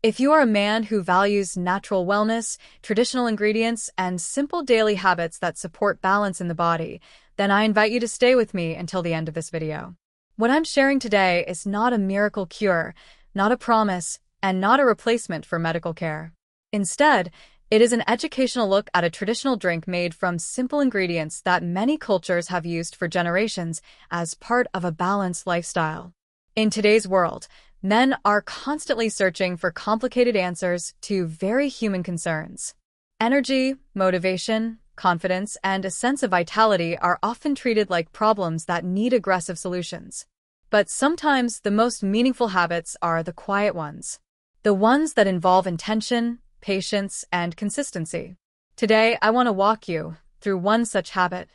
If you are a man who values natural wellness, traditional ingredients, and simple daily habits that support balance in the body, then I invite you to stay with me until the end of this video. What I'm sharing today is not a miracle cure, not a promise, and not a replacement for medical care. Instead, it is an educational look at a traditional drink made from simple ingredients that many cultures have used for generations as part of a balanced lifestyle. In today's world, men are constantly searching for complicated answers to very human concerns. Energy, motivation, confidence, and a sense of vitality are often treated like problems that need aggressive solutions. But sometimes the most meaningful habits are the quiet ones, the ones that involve intention, patience, and consistency. Today, I want to walk you through one such habit,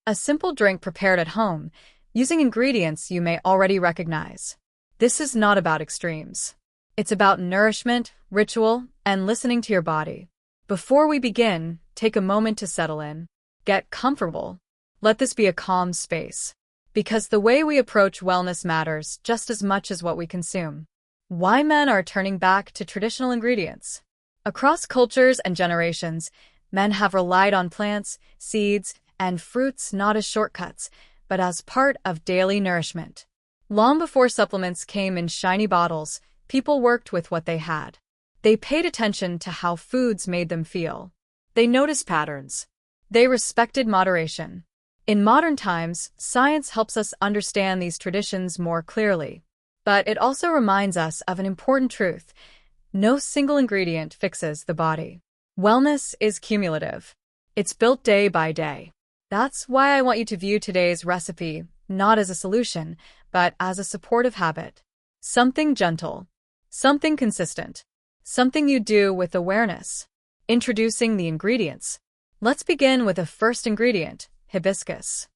a simple drink prepared at home, using ingredients you may already recognize. This is not about extremes. It's about nourishment, ritual, and listening to your body. Before we begin, take a moment to settle in. Get comfortable. Let this be a calm space. Because the way we approach wellness matters just as much as what we consume. Why men are turning back to traditional ingredients. Across cultures and generations, men have relied on plants, seeds, and fruits not as shortcuts, but as part of daily nourishment. Long before supplements came in shiny bottles, people worked with what they had. They paid attention to how foods made them feel. They noticed patterns. They respected moderation. In modern times, science helps us understand these traditions more clearly. But it also reminds us of an important truth. No single ingredient fixes the body. Wellness is cumulative. It's built day by day. That's why I want you to view today's recipe not as a solution, but as a supportive habit. Something gentle. Something consistent. Something you do with awareness. Introducing the ingredients. Let's begin with the first ingredient, hibiscus.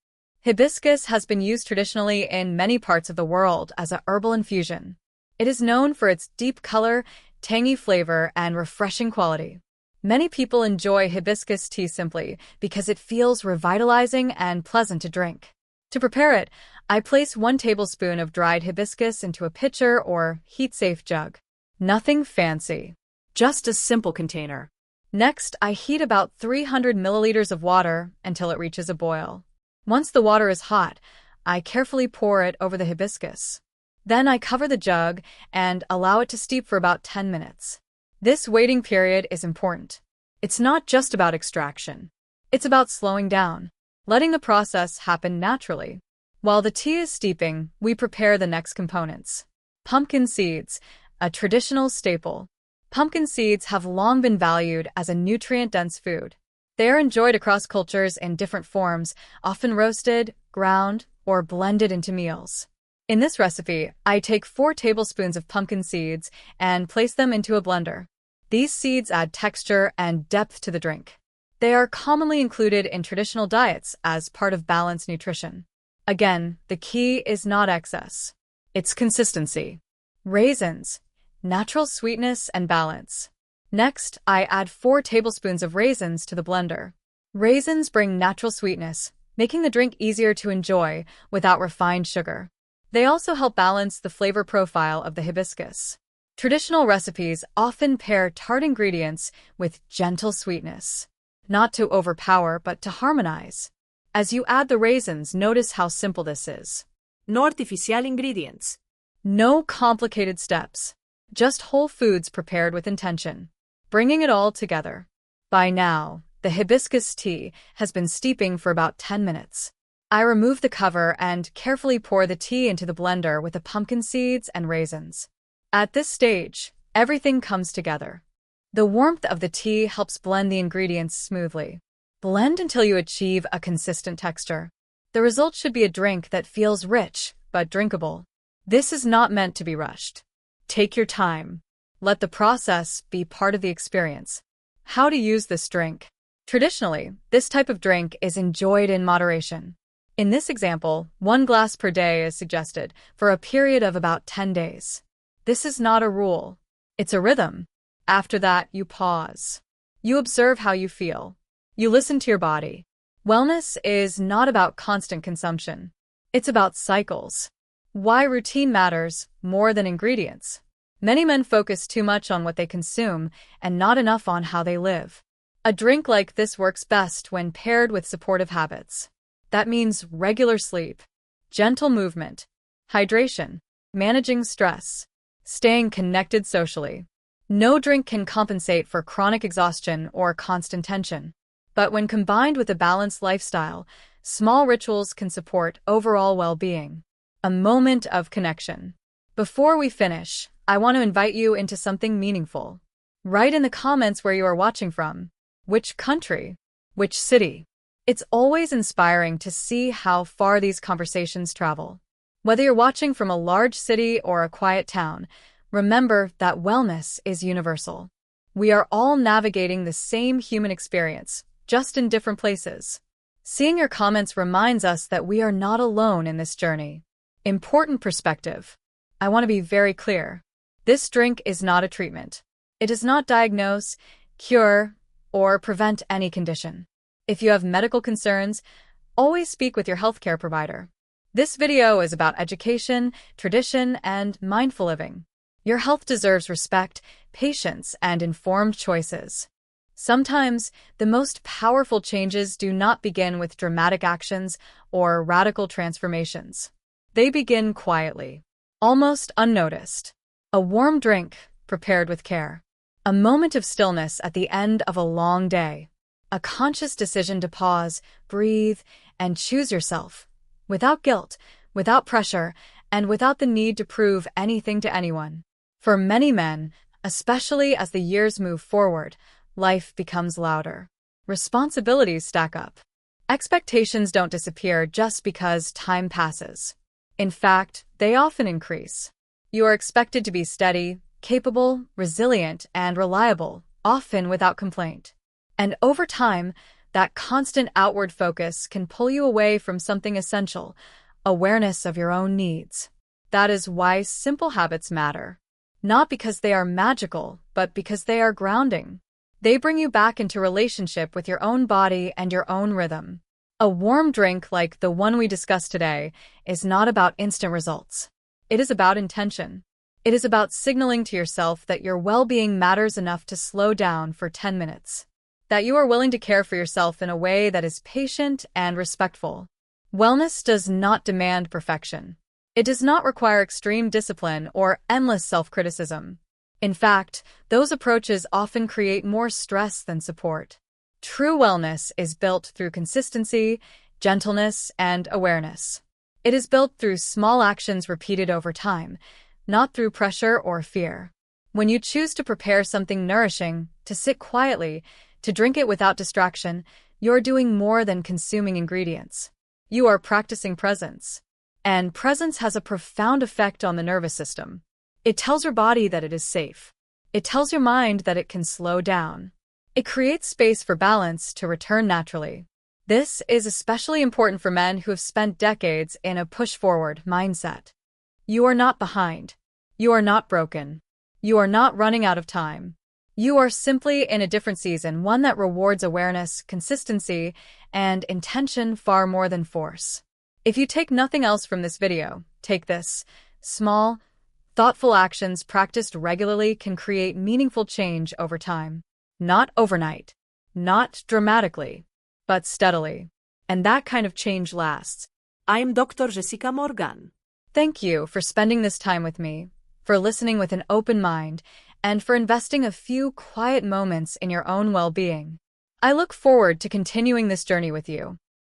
Hibiscus has been used traditionally in many parts of the world as a herbal infusion. It is known for its deep color, tangy flavor, and refreshing quality. Many people enjoy hibiscus tea simply because it feels revitalizing and pleasant to drink. To prepare it, I place 1 tablespoon of dried hibiscus into a pitcher or heat-safe jug. Nothing fancy. Just a simple container. Next, I heat about 300 milliliters of water until it reaches a boil. Once the water is hot, I carefully pour it over the hibiscus. Then I cover the jug and allow it to steep for about 10 minutes. This waiting period is important. It's not just about extraction. It's about slowing down, letting the process happen naturally. While the tea is steeping, we prepare the next components. Pumpkin seeds, a traditional staple. Pumpkin seeds have long been valued as a nutrient-dense food. They are enjoyed across cultures in different forms, often roasted, ground, or blended into meals. In this recipe, I take 4 tablespoons of pumpkin seeds and place them into a blender. These seeds add texture and depth to the drink. They are commonly included in traditional diets as part of balanced nutrition. Again, the key is not excess. It's consistency. Raisins, natural sweetness and balance. Next, I add 4 tablespoons of raisins to the blender. Raisins bring natural sweetness, making the drink easier to enjoy without refined sugar. They also help balance the flavor profile of the hibiscus. Traditional recipes often pair tart ingredients with gentle sweetness. Not to overpower, but to harmonize. As you add the raisins, notice how simple this is. No artificial ingredients. No complicated steps. Just whole foods prepared with intention. Bringing it all together. By now, the hibiscus tea has been steeping for about 10 minutes. I remove the cover and carefully pour the tea into the blender with the pumpkin seeds and raisins. At this stage, everything comes together. The warmth of the tea helps blend the ingredients smoothly. Blend until you achieve a consistent texture. The result should be a drink that feels rich, but drinkable. This is not meant to be rushed. Take your time. Let the process be part of the experience. How to use this drink. Traditionally, this type of drink is enjoyed in moderation. In this example, 1 glass per day is suggested for a period of about 10 days. This is not a rule. It's a rhythm. After that, you pause. You observe how you feel. You listen to your body. Wellness is not about constant consumption. It's about cycles. Why routine matters more than ingredients. Many men focus too much on what they consume and not enough on how they live. A drink like this works best when paired with supportive habits. That means regular sleep, gentle movement, hydration, managing stress, staying connected socially. No drink can compensate for chronic exhaustion or constant tension. But when combined with a balanced lifestyle, small rituals can support overall well-being. A moment of connection. Before we finish, I want to invite you into something meaningful. Write in the comments where you are watching from. Which country? Which city? It's always inspiring to see how far these conversations travel. Whether you're watching from a large city or a quiet town, remember that wellness is universal. We are all navigating the same human experience, just in different places. Seeing your comments reminds us that we are not alone in this journey. Important perspective. I want to be very clear. This drink is not a treatment. It does not diagnose, cure, or prevent any condition. If you have medical concerns, always speak with your healthcare provider. This video is about education, tradition, and mindful living. Your health deserves respect, patience, and informed choices. Sometimes, the most powerful changes do not begin with dramatic actions or radical transformations. They begin quietly, almost unnoticed. A warm drink, prepared with care. A moment of stillness at the end of a long day. A conscious decision to pause, breathe, and choose yourself. Without guilt, without pressure, and without the need to prove anything to anyone. For many men, especially as the years move forward, life becomes louder. Responsibilities stack up. Expectations don't disappear just because time passes. In fact, they often increase. You are expected to be steady, capable, resilient, and reliable, often without complaint. And over time, that constant outward focus can pull you away from something essential, awareness of your own needs. That is why simple habits matter. Not because they are magical, but because they are grounding. They bring you back into relationship with your own body and your own rhythm. A warm drink like the one we discussed today is not about instant results. It is about intention. It is about signaling to yourself that your well-being matters enough to slow down for 10 minutes. That you are willing to care for yourself in a way that is patient and respectful. Wellness does not demand perfection. It does not require extreme discipline or endless self-criticism. In fact, those approaches often create more stress than support. True wellness is built through consistency, gentleness, and awareness. It is built through small actions repeated over time, not through pressure or fear. When you choose to prepare something nourishing, to sit quietly, to drink it without distraction, you're doing more than consuming ingredients. You are practicing presence. And presence has a profound effect on the nervous system. It tells your body that it is safe. It tells your mind that it can slow down. It creates space for balance to return naturally. This is especially important for men who have spent decades in a push-forward mindset. You are not behind. You are not broken. You are not running out of time. You are simply in a different season, one that rewards awareness, consistency, and intention far more than force. If you take nothing else from this video, take this. Small, thoughtful actions practiced regularly can create meaningful change over time. Not overnight, not dramatically, but steadily. And that kind of change lasts. I'm Dr. Jessica Morgan. Thank you for spending this time with me, for listening with an open mind, and for investing a few quiet moments in your own well-being. I look forward to continuing this journey with you.